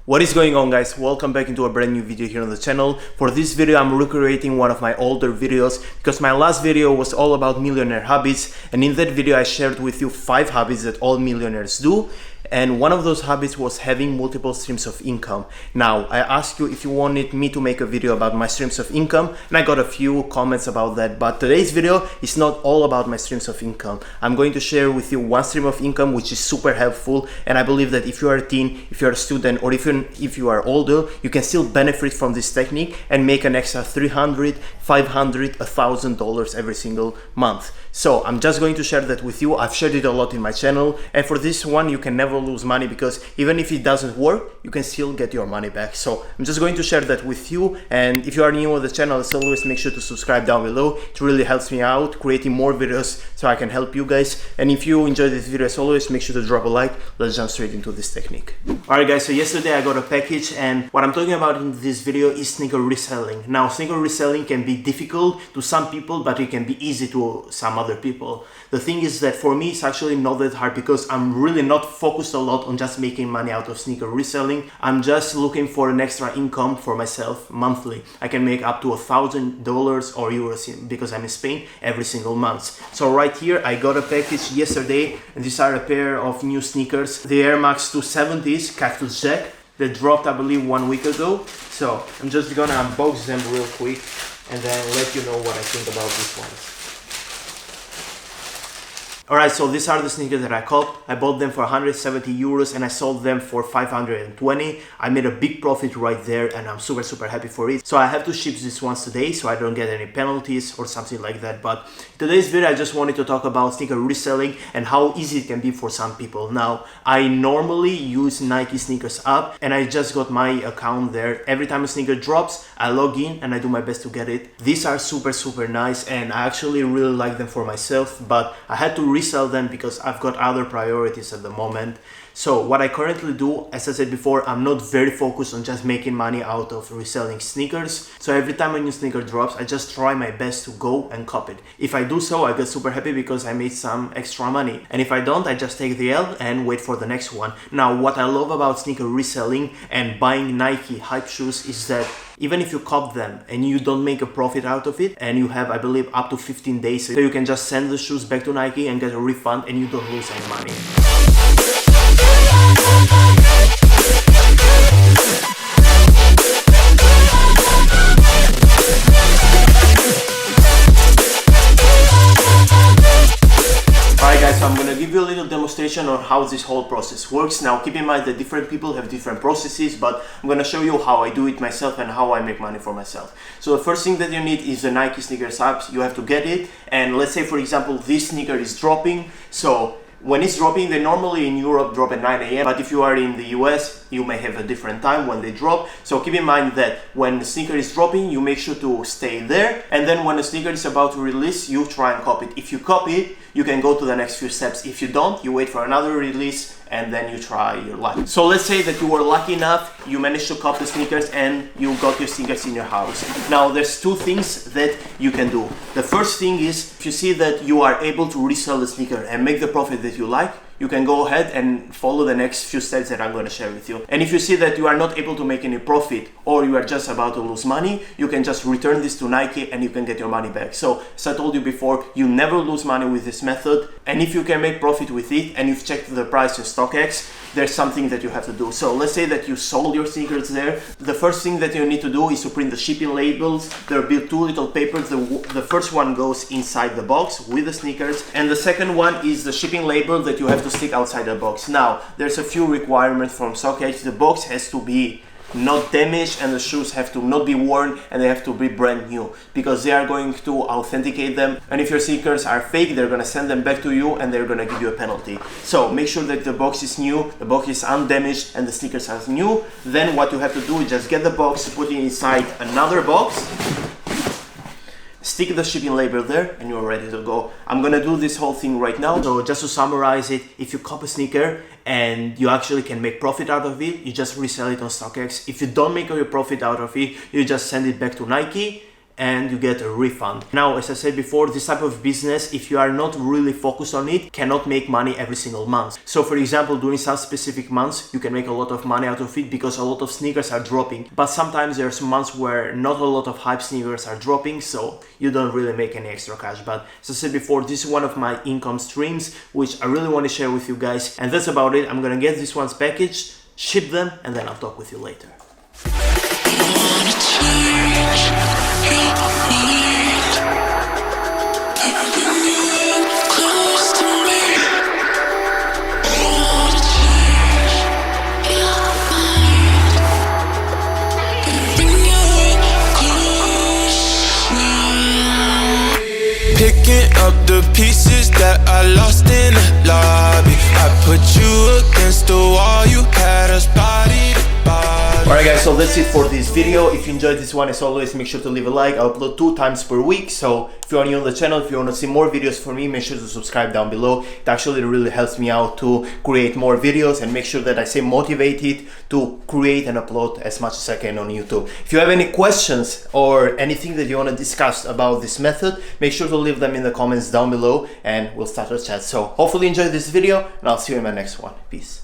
What is going on, guys? Welcome back into a brand new video here on the channel. For this video I'm recreating one of my older videos because my last video was all about millionaire habits, and in that video I shared with you 5 habits that all millionaires do. And one of those habits was having multiple streams of income. Now, I asked you if you wanted me to make a video about my streams of income, and I got a few comments about that. But today's video is not all about my streams of income. I'm going to share with you one stream of income which is super helpful, and I believe that if you are a teen, if you are a student, or even if you are older, you can still benefit from this technique and make an extra $300, $500, $1,000 every single month. So I'm just going to share that with you. I've shared it a lot in my channel, and for this one you can never lose money because even if it doesn't work, you can still get your money back. So I'm just going to share that with you, and if you are new on the channel, as always, make sure to subscribe down below. It really helps me out creating more videos so I can help you guys. And if you enjoyed this video, as always, make sure to drop a like. Let's jump straight into this technique. Alright guys, so yesterday I got a package, and what I'm talking about in this video is sneaker reselling. Now, sneaker reselling can be difficult to some people, but it can be easy to some other people. The thing is that for me it's actually not that hard because I'm really not focused a lot on just making money out of sneaker reselling. I'm just looking for an extra income for myself monthly. I can make up to $1,000 or euros because I'm in Spain every single month. So right here I got a package yesterday, and these are a pair of new sneakers, the Air Max 270s Cactus Jack. They dropped, I believe, 1 week ago. So I'm just gonna unbox them real quick and then let you know what I think about these ones. Alright, so these are the sneakers that I caught. I bought them for 170 euros and I sold them for 520. I made a big profit right there, and I'm super happy for it. So I have to ship these ones today so I don't get any penalties or something like that. But in today's video I just wanted to talk about sneaker reselling and how easy it can be for some people. Now, I normally use Nike Sneakers app, and I just got my account there. Every time a sneaker drops, I log in and I do my best to get it. These are super nice, and I actually really like them for myself, but I had to resell them because I've got other priorities at the moment. So what I currently do, as I said before, I'm not very focused on just making money out of reselling sneakers. So every time a new sneaker drops, I just try my best to go and cop it. If I do so, I get super happy because I made some extra money. And if I don't, I just take the L and wait for the next one. Now, what I love about sneaker reselling and buying Nike hype shoes is that even if you cop them and you don't make a profit out of it, and you have, I believe, up to 15 days, so you can just send the shoes back to Nike and get a refund, and you don't lose any money. Alright guys, so I'm gonna give you a little demonstration on how this whole process works. Now, keep in mind that different people have different processes, but I'm gonna show you how I do it myself and how I make money for myself. So the first thing that you need is the Nike Sneakers app. You have to get it, and let's say, for example, this sneaker is dropping. So when it's dropping, they normally in Europe drop at 9 a.m. But if you are in the US, you may have a different time when they drop. So keep in mind that when the sneaker is dropping, you make sure to stay there. And then when the sneaker is about to release, you try and copy it. If you copy it, you can go to the next few steps. If you don't, you wait for another release and then you try your luck. So let's say that you were lucky enough, you managed to cop the sneakers and you got your sneakers in your house. Now, there's 2 things that you can do. The first thing is, if you see that you are able to resell the sneaker and make the profit that you like, you can go ahead and follow the next few steps that I'm going to share with you. And if you see that you are not able to make any profit, or you are just about to lose money, you can just return this to Nike and you can get your money back. So, as I told you before, you never lose money with this method. And if you can make profit with it and you've checked the price in StockX, there's something that you have to do. So let's say that you sold your sneakers there. The first thing that you need to do is to print the shipping labels. There will be 2 little papers. The first one goes inside the box with the sneakers, and the second one is the shipping label that you have to stick outside the box. Now, there's a few requirements from StockX. The box has to be not damaged, and the shoes have to not be worn, and they have to be brand new because they are going to authenticate them. And if your sneakers are fake, they're going to send them back to you and they're going to give you a penalty. So make sure that the box is new, the box is undamaged, and the sneakers are new. Then what you have to do is just get the box, put it inside another box, stick the shipping label there, and you're ready to go. I'm gonna do this whole thing right now. So just to summarize it, if you cop a sneaker and you actually can make profit out of it, you just resell it on StockX. If you don't make a profit out of it, you just send it back to Nike and you get a refund. Now, as I said before, this type of business, if you are not really focused on it, cannot make money every single month. So for example, during some specific months, you can make a lot of money out of it because a lot of sneakers are dropping. But sometimes there's months where not a lot of hype sneakers are dropping, so you don't really make any extra cash. But as I said before, this is one of my income streams, which I really want to share with you guys. And that's about it. I'm gonna get these ones packaged, ship them, and then I'll talk with you later. Picking up the pieces that I lost in the lobby. I put you against the wall, you had us body to body. Alright guys, so that's it for this video. If you enjoyed this one, as always, make sure to leave a like. I upload 2 times per week, so if you are new on the channel, if you want to see more videos from me, make sure to subscribe down below. It actually really helps me out to create more videos and make sure that I stay motivated to create and upload as much as I can on YouTube. If you have any questions or anything that you want to discuss about this method, make sure to leave them in the comments down below and we'll start our chat. So hopefully you enjoyed this video and I'll see you in my next one. Peace.